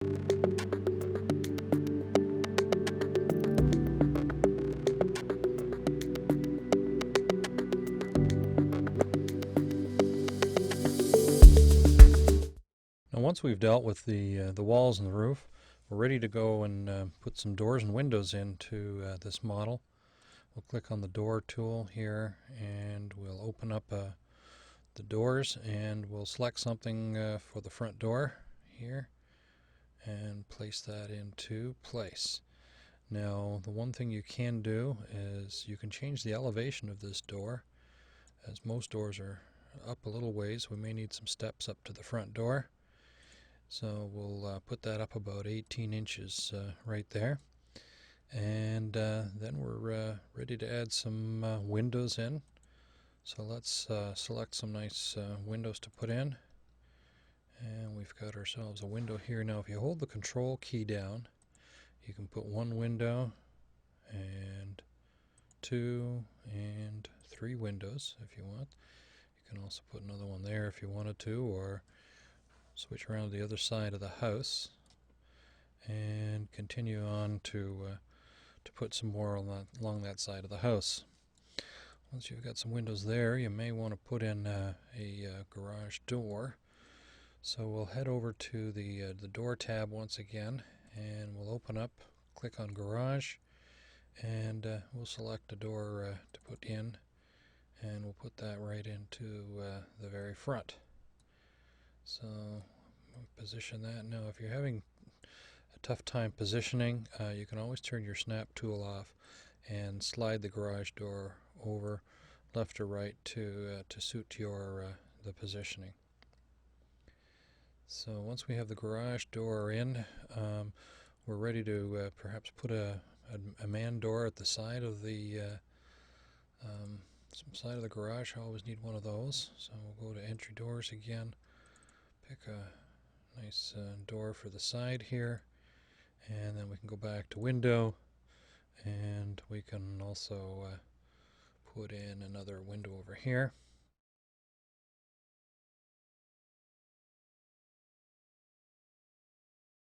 Now once we've dealt with the walls and the roof, we're ready to go and put some doors and windows into this model. We'll click on the door tool here and we'll open up the doors, and we'll select something for the front door here and place that into place. Now the one thing you can do is you can change the elevation of this door. As most doors are up a little ways, we may need some steps up to the front door. So we'll put that up about 18 inches right there. And then we're ready to add some windows in. So let's select some nice windows to put in. And we've got ourselves a window here. Now if you hold the control key down, you can put one window and 2 and 3 windows if you want. You can also put another one there if you wanted to, or switch around to the other side of the house and continue on to put some more along that side of the house. Once you've got some windows there, you may want to put in a garage door. So we'll head over to the door tab once again, and we'll open up, click on garage, and we'll select a door to put in, and we'll put that right into the very front. So position that. Now if you're having a tough time positioning, you can always turn your snap tool off and slide the garage door over left or right to suit your the positioning. So once we have the garage door in, we're ready to perhaps put a man door at the side of the side of the garage. I always need one of those. So we'll go to entry doors again, pick a nice door for the side here, and then we can go back to window, and we can also put in another window over here.